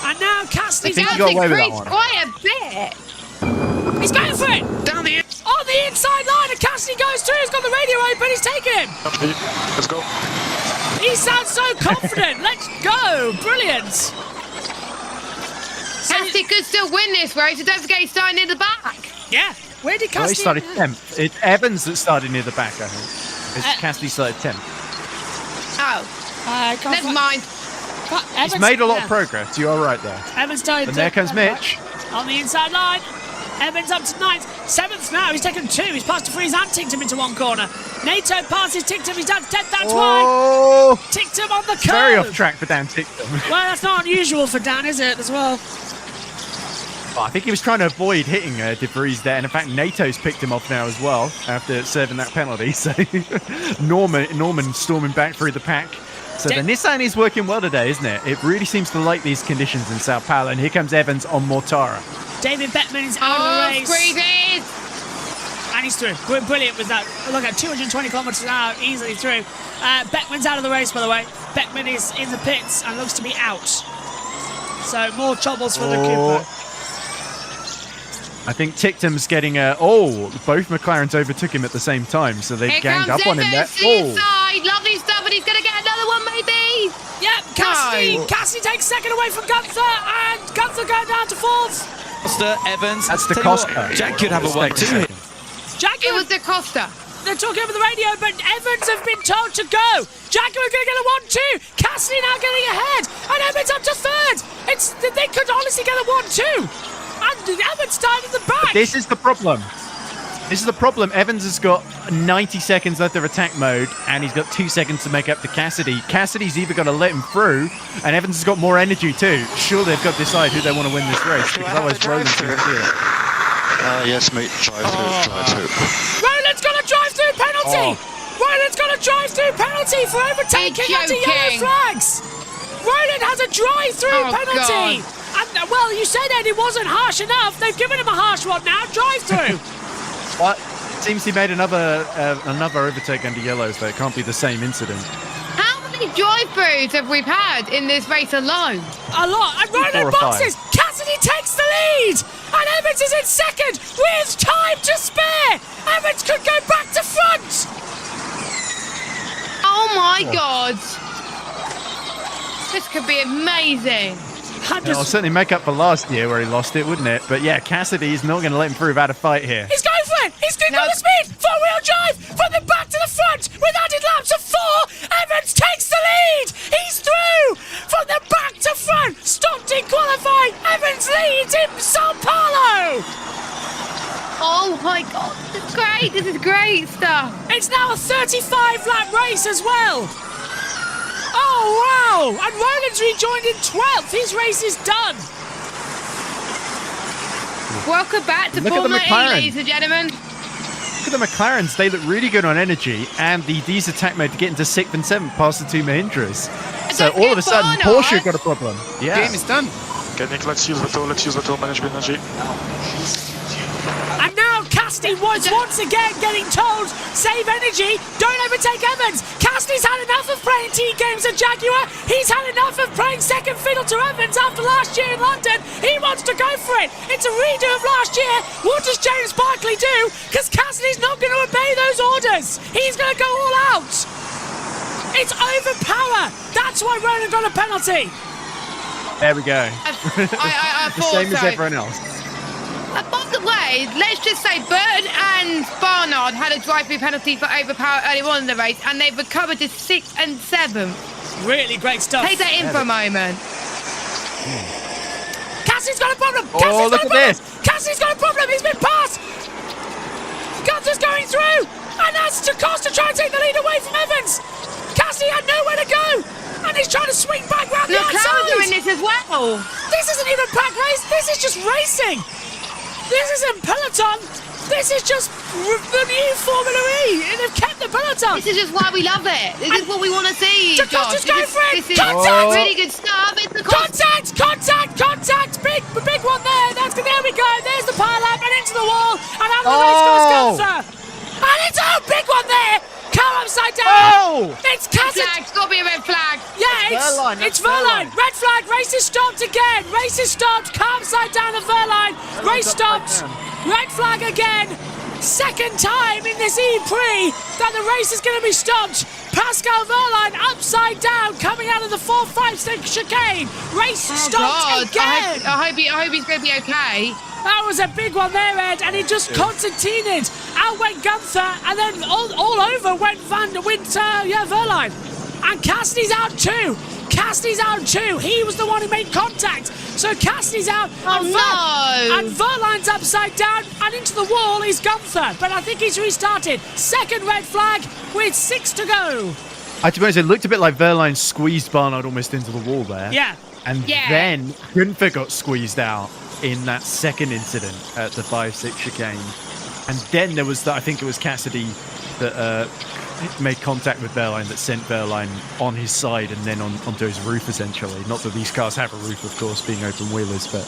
[SPEAKER 1] And now Cassidy's
[SPEAKER 2] I think he got away with that one.
[SPEAKER 4] Quite a bit.
[SPEAKER 1] He's going for it!
[SPEAKER 5] Down the
[SPEAKER 1] On the inside line, and Cassidy goes through. He's got the radio open. He's taken him.
[SPEAKER 7] Let's go.
[SPEAKER 1] He sounds so confident. Let's go. Brilliant.
[SPEAKER 4] Casti could still win this race, so don't forget he's starting in the back.
[SPEAKER 1] Yeah. Where did
[SPEAKER 2] Well, he
[SPEAKER 1] Casti...
[SPEAKER 2] started 10th. It's Evans that started near the back, I think. It's Cassidy started 10th.
[SPEAKER 4] Oh, never mind.
[SPEAKER 1] Evans,
[SPEAKER 2] He's made a lot of progress. You are right there.
[SPEAKER 1] Evans started...
[SPEAKER 2] And there comes Mitch.
[SPEAKER 1] On the inside line. Evans up to 9th. 7th now. He's taken 2. He's passed De Vries and Ticktum into one corner. NATO passes Ticktum. He's down to 10th. That's why. Ticktum on the curve.
[SPEAKER 2] Very off track for Dan Ticktum.
[SPEAKER 1] Well, that's not unusual for Dan, is it, as well?
[SPEAKER 2] I think he was trying to avoid hitting De Vries there, and in fact, NATO's picked him off now as well after serving that penalty. So Norman storming back through the pack. So the Nissan is working well today, isn't it? It really seems to like these conditions in Sao Paulo. And here comes Evans on Mortara.
[SPEAKER 1] David Beckman is out of the race.
[SPEAKER 4] Squeezes!
[SPEAKER 1] And he's through. Brilliant with that. Look at 220 kilometres an hour, easily through. Beckman's out of the race, by the way. Beckman is in the pits and looks to be out. So more troubles for the Cooper.
[SPEAKER 2] I think Ticktum's getting both McLarens overtook him at the same time, so they ganged up on him there.
[SPEAKER 4] Side. Lovely stuff, and he's going to get another one, maybe.
[SPEAKER 1] Yep, Cassidy takes second away from Gunther, and Gunther going down to 4th.
[SPEAKER 6] Costa, Evans.
[SPEAKER 2] That's the Costa.
[SPEAKER 6] Jack could have a 1-2.
[SPEAKER 4] It was the Costa.
[SPEAKER 1] They're talking over the radio, but Evans have been told to go. Jaguar going to get a 1-2. Cassidy now getting ahead, and Evans up to 3rd. They could honestly get a 1-2. And Evans started at the back.
[SPEAKER 2] But this is the problem. Evans has got 90 seconds left of attack mode, and he's got 2 seconds to make up to Cassidy. Cassidy's either got to let him through, and Evans has got more energy too. Sure, they've got to decide who they want to win this race, because otherwise Roland's going to do it.
[SPEAKER 7] Yes, mate, drive through.
[SPEAKER 1] Roland's got a drive-through penalty. Roland's got a drive-through penalty for overtaking under yellow flags. Roland has a drive-through penalty.
[SPEAKER 4] God.
[SPEAKER 1] And, well, you said that it wasn't harsh enough. They've given him a harsh one now. Drive-through.
[SPEAKER 2] What? Seems he made another overtake under yellows, though. It can't be the same incident.
[SPEAKER 4] How many drive-throughs have we had in this race alone?
[SPEAKER 1] A lot. And Roland boxes. Cassidy takes the lead. And Evans is in second with time to spare. Evans could go back to front.
[SPEAKER 4] Oh, my God. This could be amazing.
[SPEAKER 2] It'll certainly make up for last year where he lost it, wouldn't it? But yeah, Cassidy's not going to let him through without a fight here.
[SPEAKER 1] He's going for it! He's going for the speed! Four-wheel drive from the back to the front with added laps of 4! Evans takes the lead! He's through! From the back to front! Stopped in qualifying! Evans leads in Sao Paulo!
[SPEAKER 4] Oh my God, this is great! This is great stuff!
[SPEAKER 1] It's now a 35-lap race as well! Oh, wow! And Roland's rejoined in 12th. His race is done.
[SPEAKER 4] Welcome back to Formula E, ladies and gentlemen.
[SPEAKER 2] Look at the McLarens. They look really good on energy. And these attack mode to get into 6th and 7th past the 2 Mahindras. So all of a sudden, Porsche got a problem. Yeah.
[SPEAKER 6] Game is done.
[SPEAKER 3] Okay, Nick, let's use the tool, manage energy.
[SPEAKER 1] And now Cassidy was once again getting told, save energy, don't overtake Evans. Cassidy's had enough of playing team games at Jaguar. He's had enough of playing second fiddle to Evans after last year in London. He wants to go for it. It's a redo of last year. What does James Barkley do? Because Cassidy's not going to obey those orders. He's going to go all out. It's overpower. That's why Roland got a penalty.
[SPEAKER 2] There we go.
[SPEAKER 4] I
[SPEAKER 2] the same as everyone else.
[SPEAKER 4] By the way, let's just say Burton and Barnard had a drive-through penalty for overpower early on in the race, and they've recovered to 6th and 7th.
[SPEAKER 1] Really great stuff.
[SPEAKER 4] Take that in for a moment.
[SPEAKER 1] Cassidy's got a problem.
[SPEAKER 2] Look at this.
[SPEAKER 1] Cassidy's got a problem. He's been passed. Gunther's going through, and that's to Costa trying to take the lead away from Evans. Cassidy had nowhere to go, and he's trying to swing back round the outside.
[SPEAKER 4] McLaren's doing this as well.
[SPEAKER 1] This isn't even pack race. This is just racing. This isn't peloton. This is just the new Formula E. And they've kept the peloton.
[SPEAKER 4] This is just why we love it. This is what we want to see, Josh.
[SPEAKER 1] Just go for it.
[SPEAKER 4] This is
[SPEAKER 1] Contact.
[SPEAKER 4] really good stuff. It's the
[SPEAKER 1] Contact. Big one there. There we go. There's the pile up and into the wall. And out of the race goes Gunther. And it's a big one there. Car upside down. It's Cassidy.
[SPEAKER 4] It's got to be a red flag.
[SPEAKER 1] Yeah, it's Verline. Red flag. Race is stopped again. Race is stopped. Car upside down at Verline. Race stopped. Red flag again. Second time in this E-Prix that the race is going to be stopped. Pascal Wehrlein upside down coming out of the 4-5-6 chicane. Race stopped again.
[SPEAKER 4] I hope he's going to be okay.
[SPEAKER 1] That was a big one there, Ed, and he just concertinaed. Out went Gunther, and then all over went Wehrlein. And Cassidy's out too. He was the one who made contact. So Cassidy's out. And Wehrlein's upside down, and into the wall is Gunther. But I think he's restarted. Second red flag with 6 to go.
[SPEAKER 2] I suppose it looked a bit like Wehrlein squeezed Barnard almost into the wall there.
[SPEAKER 1] Yeah.
[SPEAKER 2] And then Gunther got squeezed out in that second incident at the 5-6 chicane. And then there was, I think it was Cassidy that made contact with Wehrlein that sent Wehrlein on his side and then onto his roof, essentially. Not that these cars have a roof, of course, being open wheelers, but...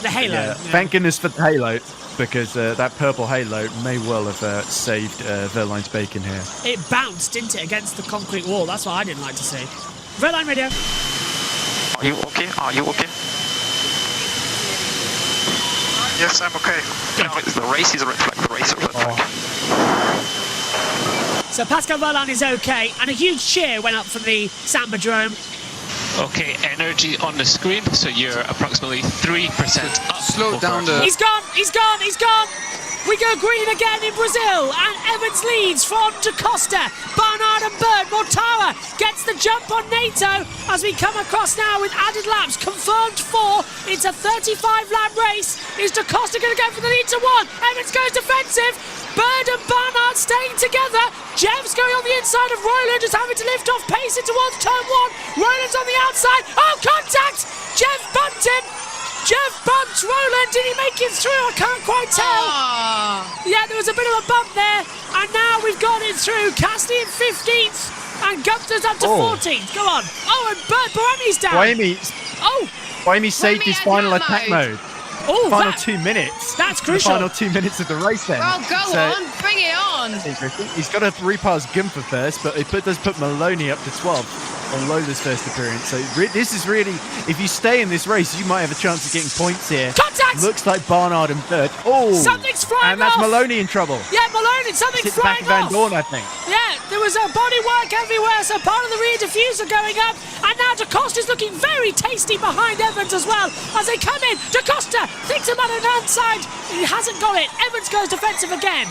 [SPEAKER 1] The halo.
[SPEAKER 2] Yeah. Thank goodness for the halo, because that purple halo may well have saved Wehrlein's bacon here.
[SPEAKER 1] It bounced, didn't it, against the concrete wall? That's what I didn't like to see. Wehrlein radio.
[SPEAKER 7] Are you okay? Yes, I'm okay. The races reflect the race.
[SPEAKER 1] So Pascal Wehrlein is okay, and a huge cheer went up from the Sambadrome.
[SPEAKER 8] Okay, energy on the screen, so you're approximately 3% up.
[SPEAKER 6] Slow down the...
[SPEAKER 1] He's gone! We go green again in Brazil, and Evans leads from Da Costa. Barnard and Bird. Mortara gets the jump on NATO as we come across now with added laps. Confirmed 4. It's a 35-lap race. Is Da Costa going to go for the lead to 1? Evans goes defensive. Bird and Barnard staying together. Jeff's going on the inside of Roland, just having to lift off, pacing towards turn 1. Roland's on the outside. Oh, contact! Jeff bumped him. Jeff bumped Roland. Did he make it through? I can't quite tell. Yeah, there was a bit of a bump there. And now we've got it through. Cassidy in 15th. And Gunther's up to 14th. Go on. Oh, and Buemi's down.
[SPEAKER 2] Buemi saved his final attack mode.
[SPEAKER 1] Oh,
[SPEAKER 2] final 2 minutes.
[SPEAKER 1] That's crucial.
[SPEAKER 2] The final 2 minutes of the race then.
[SPEAKER 4] Oh, go on. Bring it on.
[SPEAKER 2] He's got to repass Gunther first, but it does put Maloney up to 12. On Lola's first appearance, so this is really, if you stay in this race, you might have a chance of getting points here.
[SPEAKER 1] Contact!
[SPEAKER 2] Looks like Barnard and Bird. Oh!
[SPEAKER 1] Something's flying
[SPEAKER 2] and that's
[SPEAKER 1] off.
[SPEAKER 2] Maloney in trouble.
[SPEAKER 1] Yeah, Maloney, something's flying
[SPEAKER 2] back
[SPEAKER 1] off.
[SPEAKER 2] of Van Dorn, I think.
[SPEAKER 1] Yeah, there was a body work everywhere, so part of the rear diffuser going up, and now Da Costa's looking very tasty behind Evans as well, as they come in. Da Costa thinks about an outside. He hasn't got it. Evans goes defensive again.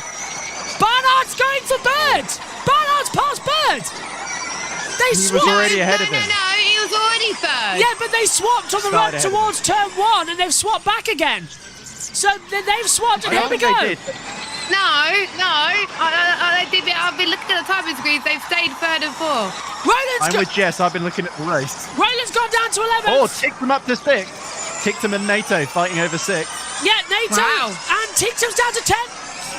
[SPEAKER 1] Barnard's going for Bird. Barnard's past Bird. They swapped.
[SPEAKER 2] He was already ahead of him.
[SPEAKER 4] No, he was already third.
[SPEAKER 1] Yeah, but they swapped on the run towards turn 1, and they've swapped back again. So they've swapped, and here we go.
[SPEAKER 4] No. I've been looking at the timing screens. They've stayed 3rd and 4th.
[SPEAKER 2] I'm with Jess. I've been looking at the race.
[SPEAKER 1] Roland's gone down to 11.
[SPEAKER 2] Oh, Tictum up to 6. Tictum and NATO fighting over 6.
[SPEAKER 1] Yeah, NATO. Wow. And Tictum's down to 10.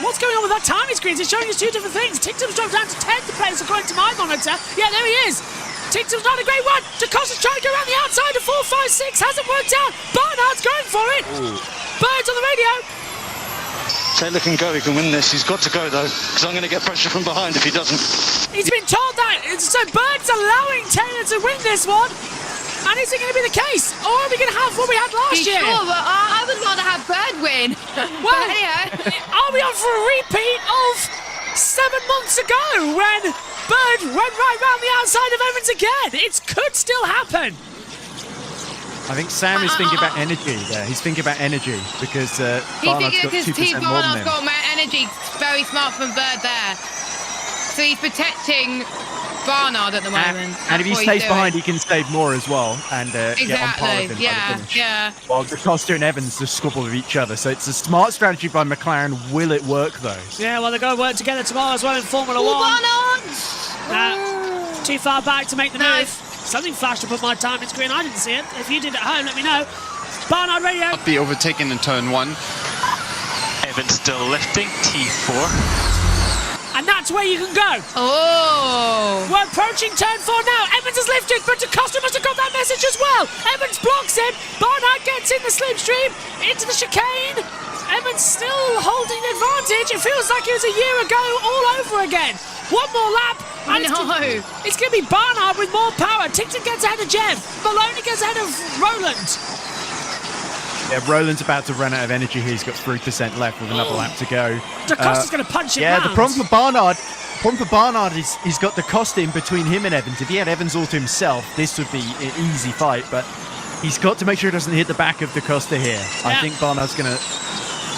[SPEAKER 1] What's going on with that timing screens? It's showing us 2 different things. Tictum's dropped down to 10th place according to my monitor. Yeah, there he is. Tictum's not a great one. Da Costa's trying to go around the outside of 4, 5, 6. Hasn't worked out. Barnard's going for it. Ooh. Bird's on the radio.
[SPEAKER 9] Taylor can go. He can win this. He's got to go, though, because I'm going to get pressure from behind if he doesn't.
[SPEAKER 1] He's been told that. So Bird's allowing Taylor to win this one. And is it going to be the case? Or are we going to have what we had last year?
[SPEAKER 4] Sure, but I would rather have Bird win.
[SPEAKER 1] Well, are we on for a repeat of 7 months ago when Bird went right round the outside of Evans again? It could still happen.
[SPEAKER 2] I think Sam is thinking about energy there. He's thinking about energy because Barnard's got 2% more than him.
[SPEAKER 4] Barnard's got more energy. Very smart from Bird there. So he's protecting Barnard at the moment.
[SPEAKER 2] And if he stays behind, he can save more as well and get on par with him by the finish.
[SPEAKER 4] Yeah.
[SPEAKER 2] While Da Costa and Evans just squabble with each other. So it's a smart strategy by McLaren. Will it work, though?
[SPEAKER 1] Yeah, well, they're going to work together tomorrow as well in Formula 1.
[SPEAKER 4] Barnard!
[SPEAKER 1] Too far back to make the move. Something flashed up on my timing screen. I didn't see it. If you did at home, let me know. Barnard radio.
[SPEAKER 6] Not be overtaken in turn 1.
[SPEAKER 3] Evans still lifting, T4.
[SPEAKER 1] And that's where you can go.
[SPEAKER 4] Oh.
[SPEAKER 1] We're approaching turn 4 now. Evans has lifted, but Da Costa must have got that message as well. Evans blocks him. Barnard gets in the slipstream into the chicane. Evans still holding the advantage. It feels like it was a year ago all over again. One more lap. And it's going to be Barnard with more power. Ticton gets ahead of Jeff. Maloney gets ahead of Roland.
[SPEAKER 2] Yeah, Roland's about to run out of energy here. He's got 3% left with another lap to go.
[SPEAKER 1] DaCosta's going to punch it
[SPEAKER 2] Yeah,
[SPEAKER 1] round.
[SPEAKER 2] the problem for Barnard is he's got DaCosta in between him and Evans. If he had Evans all to himself, this would be an easy fight, but he's got to make sure he doesn't hit the back of DaCosta here.
[SPEAKER 1] Yeah.
[SPEAKER 2] I think Barnard's going to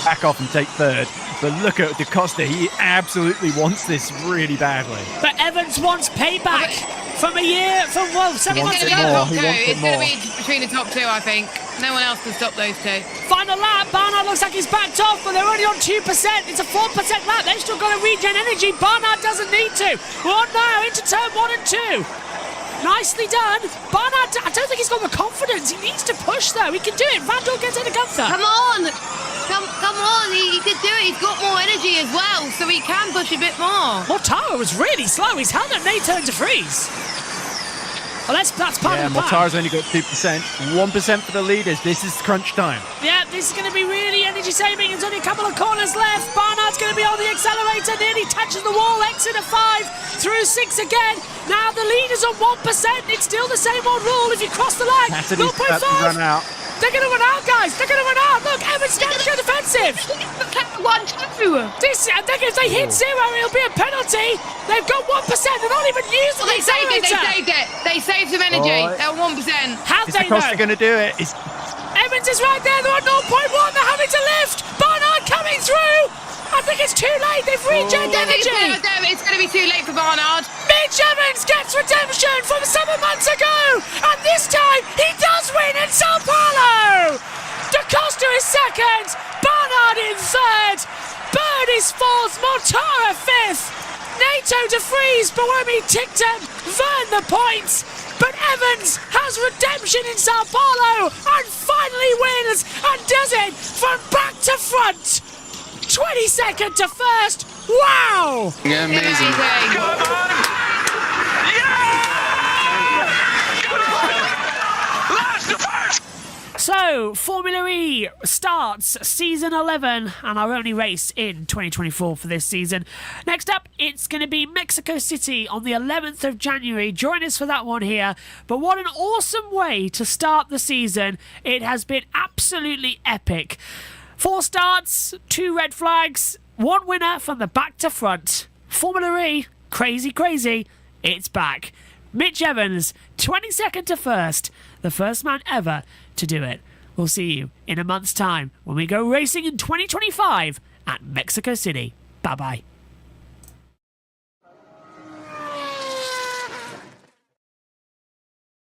[SPEAKER 2] back off and take third. But look at DaCosta. He absolutely wants this really badly.
[SPEAKER 1] But Evans wants payback from a year, from 7 months
[SPEAKER 4] It's
[SPEAKER 1] ago.
[SPEAKER 4] going to be the top
[SPEAKER 2] He
[SPEAKER 4] two.
[SPEAKER 2] wants it
[SPEAKER 4] It's going to
[SPEAKER 2] more.
[SPEAKER 4] be between the top two, I think. No one else can stop those two.
[SPEAKER 1] Final lap, Barnard looks like he's backed off, but they're only on 2%. It's a 4% lap. They've still got to regen energy. Barnard doesn't need to. We're on now into turn 1 and 2. Nicely done. Barnard, I don't think he's got the confidence. He needs to push, though. He can do it. Vandal gets into Gunther.
[SPEAKER 4] Come on! Come on, he can do it. He's got more energy as well, so he can push a bit more.
[SPEAKER 1] Mortara was really slow. He's held at Nato to freeze. Well, that's part
[SPEAKER 2] Yeah,
[SPEAKER 1] of the plan.
[SPEAKER 2] Mortara's only got 2%. 1% for the leaders. This is crunch time.
[SPEAKER 1] Yeah, this is going to be really energy saving. There's only a couple of corners left. Barnard's going to be on the accelerator. Nearly touches the wall. Exit at 5. Through 6 again. Now the leader's on 1%. It's still the same old rule. If you cross the line,
[SPEAKER 2] Cassidy's about to
[SPEAKER 1] 0.5.
[SPEAKER 2] run out.
[SPEAKER 1] They're going to run out, guys. They're going to run out. Look, Evans is going to go defensive.
[SPEAKER 4] 1-2.
[SPEAKER 1] I think if they hit 0, it'll be a penalty. They've got 1%. They're not even using the
[SPEAKER 4] They saved it.
[SPEAKER 1] accelerator.
[SPEAKER 4] They saved some energy.
[SPEAKER 2] Oh,
[SPEAKER 4] They're 1%.
[SPEAKER 1] Have
[SPEAKER 2] Is
[SPEAKER 1] they,
[SPEAKER 2] DaCosta
[SPEAKER 1] though?
[SPEAKER 2] going to do it?
[SPEAKER 1] Evans is right there. They're on 0.1. They're having to lift. Barnard coming through. I think it's too late. They've regen energy.
[SPEAKER 4] It's going to be too late for Barnard.
[SPEAKER 1] Mitch Evans gets redemption from 7 months ago. And this time, he does win in Sao Paulo. DaCosta is second. Barnard in third. Bird is fourth. Mortara fifth. Nato de Vries, Buemi Tictum, Vern the points. But Evans has redemption in Sao Paulo and finally wins and does it from back to front. 22nd to first. Wow!
[SPEAKER 6] Amazing.
[SPEAKER 1] So, Formula E starts season 11 and our only race in 2024 for this season. Next up, it's going to be Mexico City on the 11th of January. Join us for that one here. But what an awesome way to start the season. It has been absolutely epic. 4 starts, 2 red flags, 1 winner from the back to front. Formula E, crazy, crazy, it's back. Mitch Evans, 22nd to first, the first man ever to do it. We'll see you in a month's time when we go racing in 2025 at Mexico City. Bye-bye.